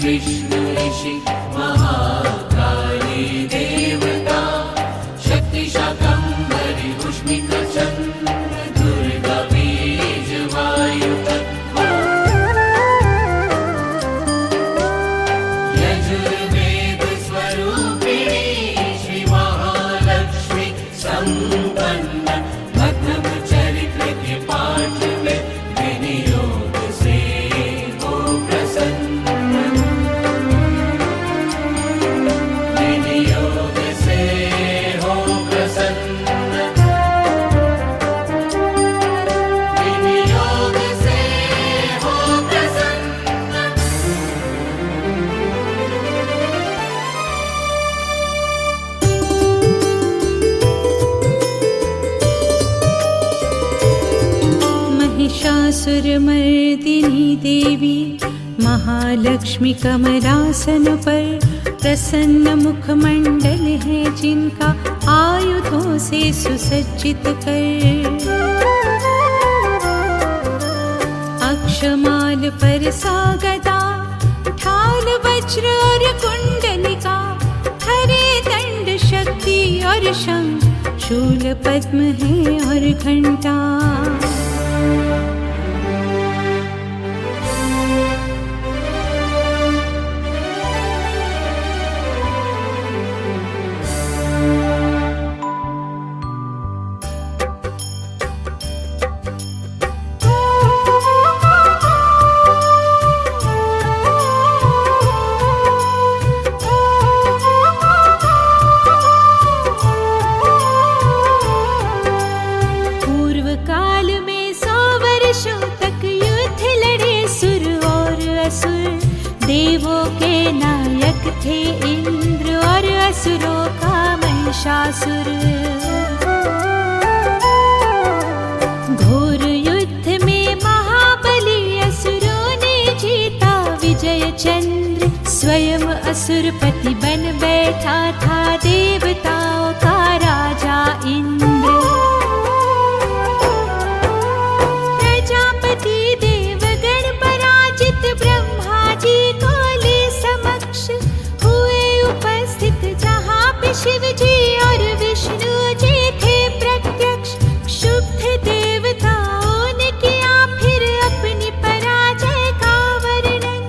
विष्णु ऋषि महाकाली देवता शक्ति शाकंभरी उष्मिका चंद्र दुर्गा बीज वायु तत्वा यजुर्वेद स्वरूपिणी श्री महालक्ष्मी संपन्न प्रथम चरित्र के पाठ में विनियोग से हो प्रसन्न विनियोग से हो प्रसन्न विनियोग से हो प्रसन्न। महिषासुरमर्दिनी देवी महालक्ष्मी कमलासन पर प्रसन्न मुखमंडल है जिनका आयुधों से सुसज्जित कर अक्षमाल पर सागदा ढाल वज्र और कुंडलिका हरे दंड शक्ति और शंख शूल पद्म है और घंटा। देवों के नायक थे इंद्र और असुरों का महिषासुर। घोर युद्ध में महाबली असुरों ने जीता विजय चंद्र स्वयं असुरपति बन बैठा था देवताओं का राजा इंद्र। प्रजापति देवगण पराजित ब्रह्मा जी काले समक्ष हुए उपस्थित जहाँ पे शिव जी और विष्णु जी थे प्रत्यक्ष। क्षुब्ध देवताओं ने किया फिर अपनी पराजय का वर्णन।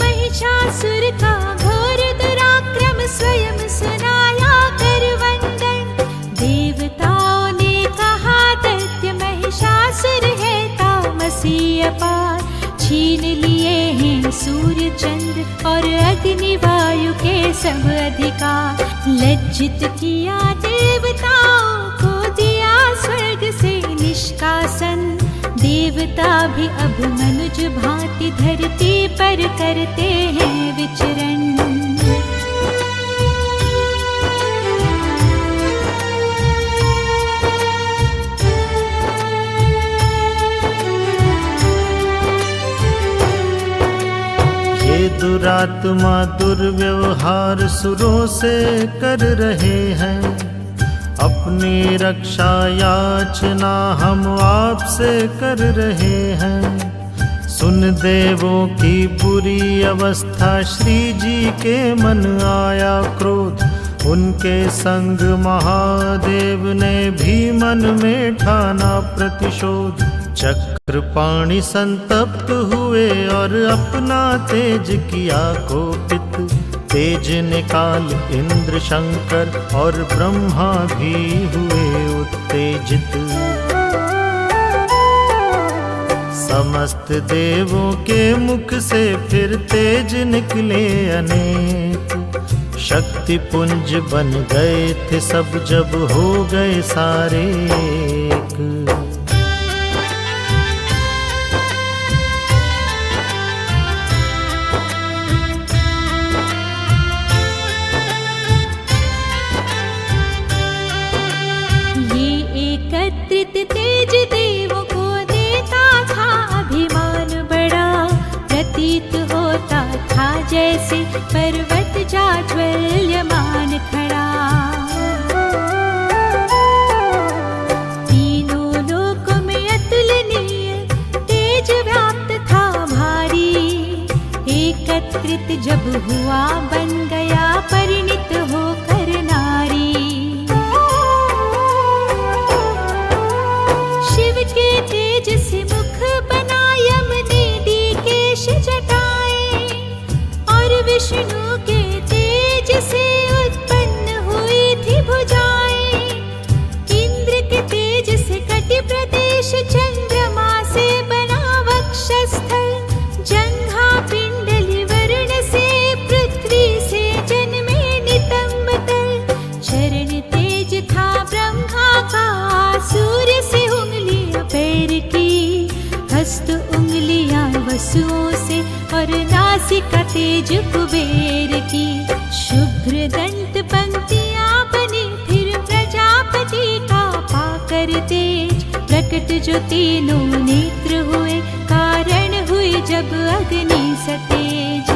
महिषासुर का घोर दुराक्रम स्वयं सुनाया कर वंदन। देवताओं ने कहा दैत्य महिषासुर है तामसी अपार छीन लिए हैं सूर्य चंद्र और अग्नि वायु के सब अधिकार। लज्जित किया देवताओं को दिया स्वर्ग से निष्कासन। देवता भी अब मनुज भांति धरती पर करते हैं विचरण। दुरात्मा दुर्व्यवहार सुरों से कर रहे हैं। अपनी रक्षा याचना हम आपसे कर रहे हैं। सुन देवों की बुरी अवस्था श्री जी के मन आया क्रोध। उनके संग महादेव ने भी मन में ठाना प्रतिशोध। चक्रपाणि संतप्त हुए और अपना तेज किया कोपित। तेज निकाल इंद्र शंकर और ब्रह्मा भी हुए उत्तेजित। समस्त देवों के मुख से फिर तेज निकले अनेक। शक्ति पुंज बन गए थे सब जब हो गए सारे एक। तेज देवों को देता था अभिमान बड़ा। प्रतीत होता था जैसे पर्वत जाज्वल्यमान खड़ा। तीनों लोकों में अतुलनीय तेज व्याप्त था भारी। एक एकत्रित जब हुआ बन गया परिणित होकर नारी। शिव के तेज से मुख बना यम ने दी केश जटाए, और विष्णु के तेज से उत्पन्न हुई थी भुजाएं। इंद्र के तेज से कटि प्रदेश, चंद्रमा से बना वक्षस्थल, जंघा पिंडली वर्ण से पृथ्वी से जन्मे नितंब तल। चरण तेज था ब्रह्मा का, सूर्य से उंगलियां पैर की, हस्त उंगलियां वसुओं से और नासिका तेज कुबेर की। शुभ्र दंत पंक्तियां बनी फिर प्रजापति का पाकर तेज, प्रकट जो तीनों नेत्र हुए कारण हुई जब अग्नि सतेज।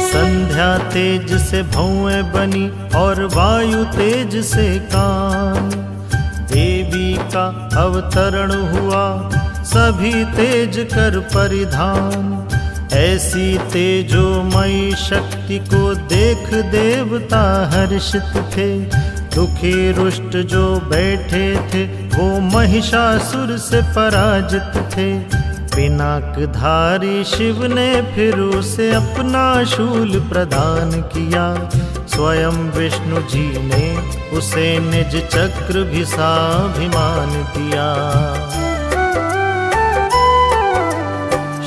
संध्या तेज से भौएं बनी और वायु तेज से कान। देवी का अवतरण हुआ सभी तेज कर परिधान। ऐसी तेजोमयी शक्ति को देख देवता हर्षित थे। दुखी रुष्ट जो बैठे थे वो महिषासुर से पराजित थे। पिनाकधारी शिव ने फिर उसे अपना शूल प्रदान किया। स्वयं विष्णु जी ने उसे निज चक्र भी साभिमान दिया।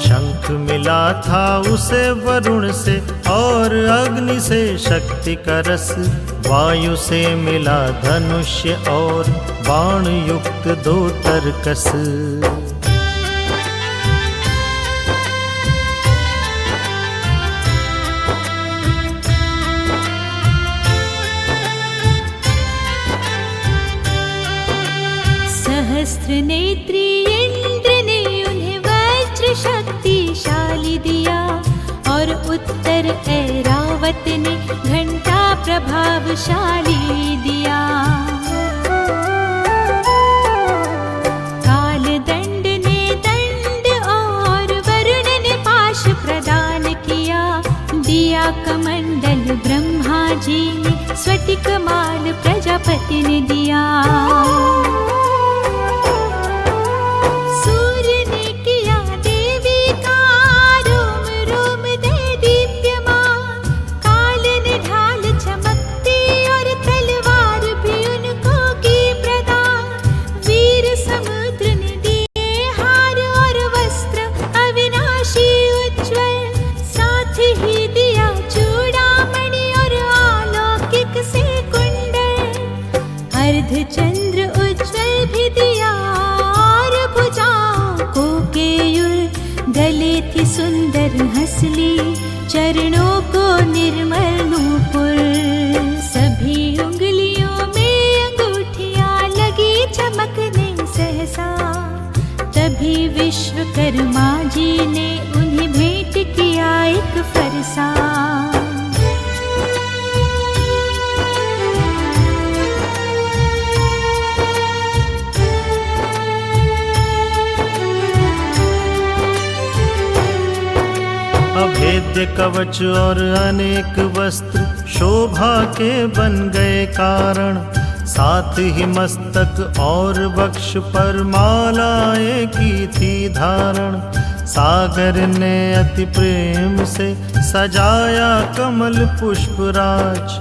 शंख मिला था उसे वरुण से और अग्नि से शक्ति का रस। वायु से मिला धनुष्य और बाण युक्त 2 तरकस। सहस्त्र नेत्री इंद्र ने उन्हें वज्र शक्तिशाली दिया, और उत्तर ऐरावत ने घंटा प्रभावशाली दिया। काल दंड ने दंड और वरुण ने पाश प्रदान किया। दिया कमंडल ब्रह्मा जी ने, स्फटिक माल प्रजापति ने दिया। चंद्र उज्ज्वल भी दिया, और भुजाओं को केयूर। गले थी सुंदर हंसली, चरणों को निर्मल नूपुर। सभी उंगलियों में अंगूठियां लगी चमकने सहसा। तभी विश्वकर्मा जी ने उन्हें भेंट किया एक फरसा। अभेद्य कवच और अनेक वस्त्र शोभा के बन गए कारण। साथ ही मस्तक और वक्ष पर मालाएं की थी धारण। सागर ने अति प्रेम से सजाया कमल पुष्पराज।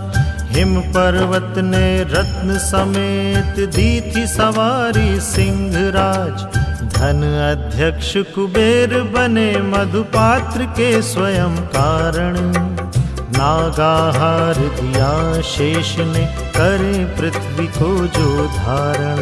हिम पर्वत ने रत्न समेत दी थी सवारी सिंहराज। धन अध्यक्ष कुबेर बने मधुपात्र के स्वयं कारण। नागाहार दिया शेष ने, करे पृथ्वी को जो धारण।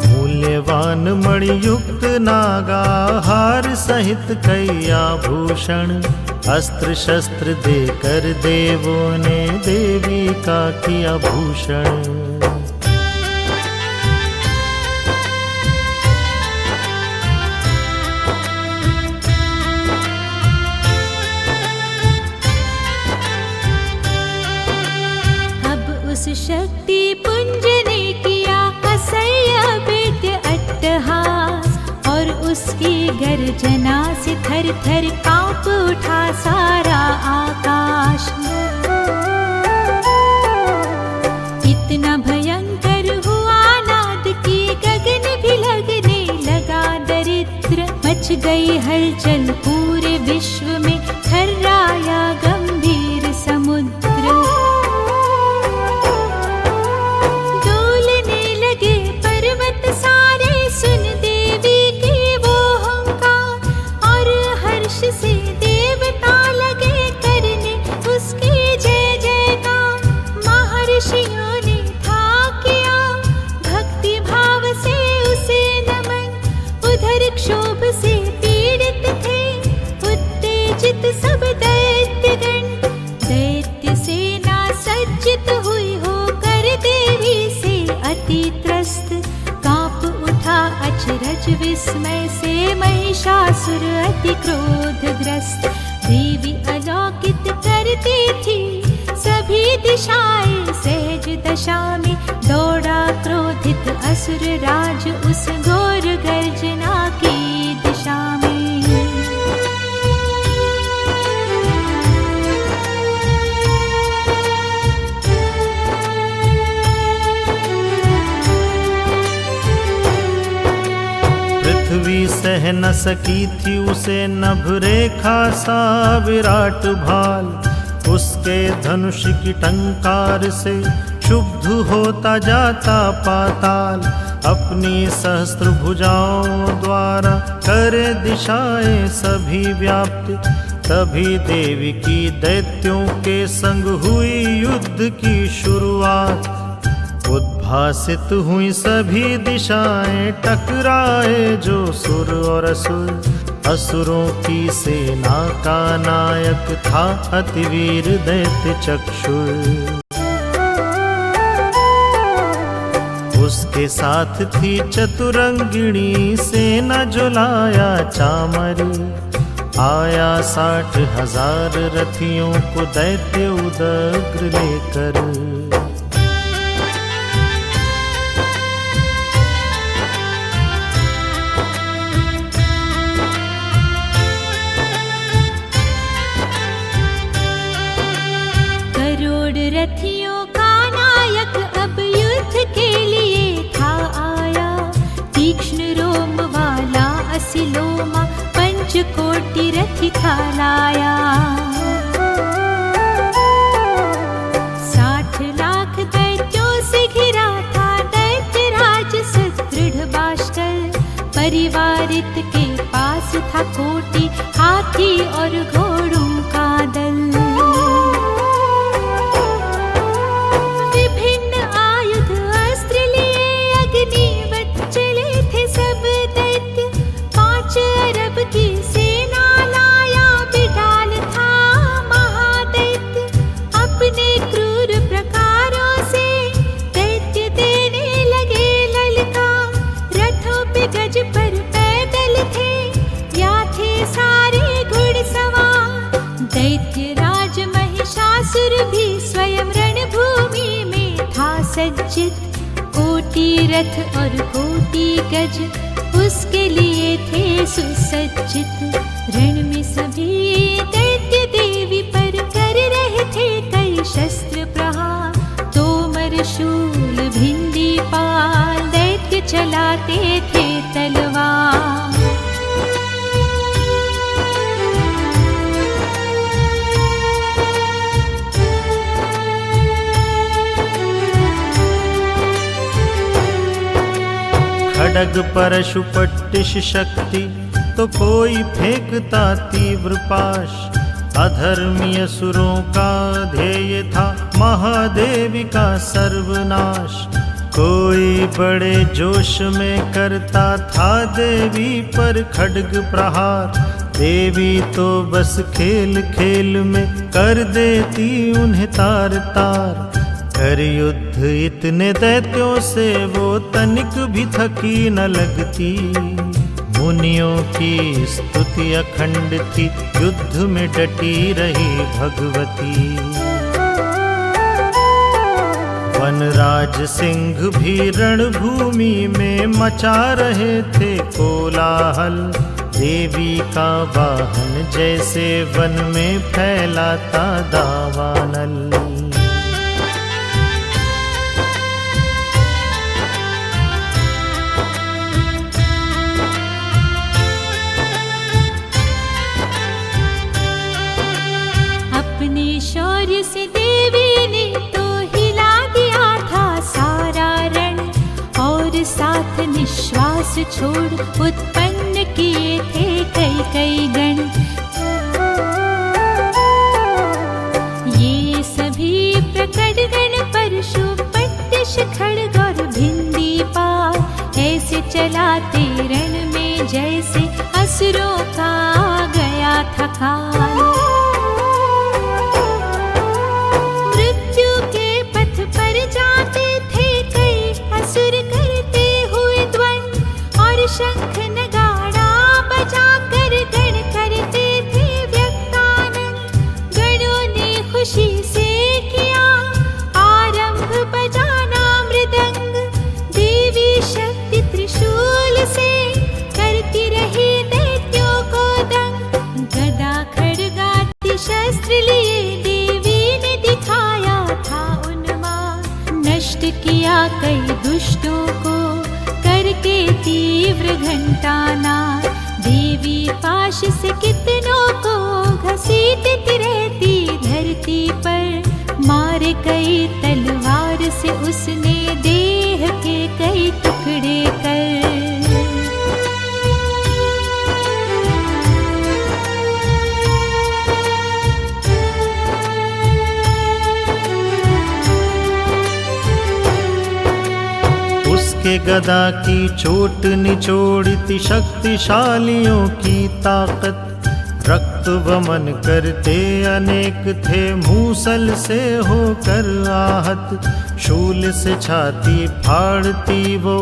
मूल्यवान मणियुक्त नागाहार सहित कई आभूषण। अस्त्र शस्त्र देकर देवों ने देवी का किया भूषण। गर्जना से थर थर कांप उठा सारा आकाश। इतना भयंकर हुआ नाद कि गगन भी लगने लगा दरिद्र। मच गई हलचल पूरे विश्व में, थर्राया गंभीर समुद्र। डोलने लगे पर्वत सारे, सुन देवी की वो हुंकार। और हर्ष से देवता लगे करने उसकी जय जयकार। महर्षियों ने था किया भक्ति भाव से उसे नमन। उधर क्षोभ से पीड़ित थे उत्तेजित सब दैत्यगण। दैत्य सेना सज्जित हुई होकर देवी से अति त्रस्त। कांप उठा अचरज विस्मय से महिषासुर अति क्रोधग्रस्त। देवी अलौकित करती थी सभी दिशाएं, सहज दशा में दौड़ा क्रोधित असुर राज उस घोर गर्जना की दिशा में। पृथ्वी सह न सकी थी उसे, नभ रेखा सा विराट भाल। उसके धनुष की टंकार से क्षुब्ध होता जाता पाताल। अपनी सहस्त्र भुजाओं द्वारा करे दिशाएं सभी व्याप्त। तभी देवी की दैत्यों के संग हुई युद्ध की शुरुआत। उद्भासित हुई सभी दिशाएं, टकराए जो सुर और असुर। असुरों की सेना का नायक था अतिवीर दैत्य चक्षुर। उसके साथ थी चतुरंगिणी सेना जो लाया चामरी। आया 60,000 रथियों को दैत्य उदग्र लेकर। रथियों का नायक अब युद्ध के लिए था आया। तीक्ष्ण रोम वाला असिलोमा पंचकोटि रथी था लाया। 60 लाख दैत्यों से घिरा था दैत्यराज सुदृढ़ बाष्कल। परिवारित के पास था कोटि हाथी और घोड़ों का दल। सज्जित कोटि रथ और कोटि गज उसके लिए थे सुसज्जित। रण में सभी दैत्य देवी पर कर रहे थे कई शस्त्र प्रहार। तोमर शूल भिंडी पाल दैत्य चलाते थे तलवार। खड्ग परशु पट्टिश शक्ति तो कोई फेंकता तीव्र पाश। अधर्मी असुरों का ध्येय था महादेवी का सर्वनाश। कोई बड़े जोश में करता था देवी पर खड्ग प्रहार। देवी तो बस खेल खेल में कर देती उन्हें तार तार। कर युद्ध इतने दैत्यों से वो तनिक भी थकी न लगती। मुनियों की स्तुति अखंड थी, युद्ध में डटी रही भगवती। वनराज सिंह भी रणभूमि में मचा रहे थे कोलाहल। देवी का वाहन जैसे वन में फैलाता दावानल। अपने शौर्य से देवी ने तो हिला दिया था सारा रण, और साथ निश्वास छोड़ उत्पन्न किए थे कई कई गण। ये सभी प्रकट गण परशुपट्ट खड्ग और भिंदी पार, ऐसे चलाते रण में जैसे असुरों का गया था काल। मृत्यु के पथ पर जाते थे कई असुर करते हुए ध्वनि, और शंख नगाड़ा बजा कर गण करते थे व्यक्तानंद। गणों ने खुशी से किया आरंभ बजाना मृदंग, देवी शक्ति त्रिशूल से करती रही दैत्यों को दंग। गदा खड्गादि शस्त्र लिए देवी ने दिखाया था उन्माद, नष्ट किया कई दुष्टों को करके तीव्र घंटानाद। देवी पाश से कितनों को घसीटती रहती धरती पर, मारे कई तलवार से उसने देह के कई टुकड़े कर। उसके गदा की चोट निचोड़ती शक्तिशालियों की ताकत, रक्त वमन करते अनेक थे मूसल से होकर आहत। शूल से छाती फाड़ती वो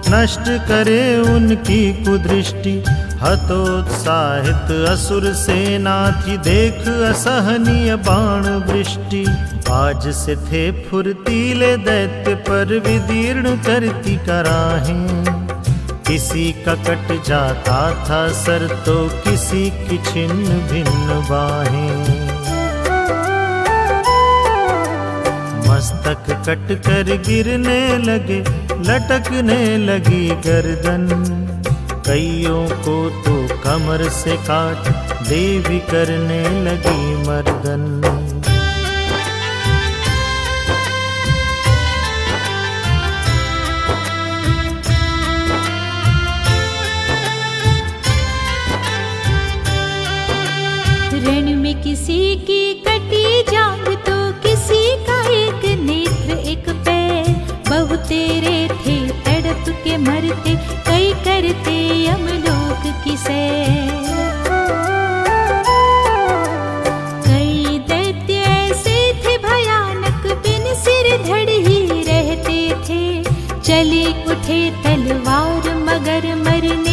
नष्ट करे उनकी कुदृष्टि, हतोत्साहित असुर सेना थी देख असहनीय बाण वृष्टि। बाज से थे फुर्तीले दैत्य पर विदीर्ण करती कराहें, किसी का कट जाता था सर तो किसी की छिन्न भिन्न बाहें। मस्तक कट कर गिरने लगे लटकने लगी गर्दन, कईयों को तो कमर से काट देवी करने लगी मर्दन। रण में किसी की कटी जांग तो किसी का एक नेत्र एक पैर, बहुतेरे थे तड़प के मरते कई करते यमलोक की सैर। कई दैत्य ऐसे थे भयानक बिन सिर धड़ ही रहते थे, चले उठे तलवार मगर मरने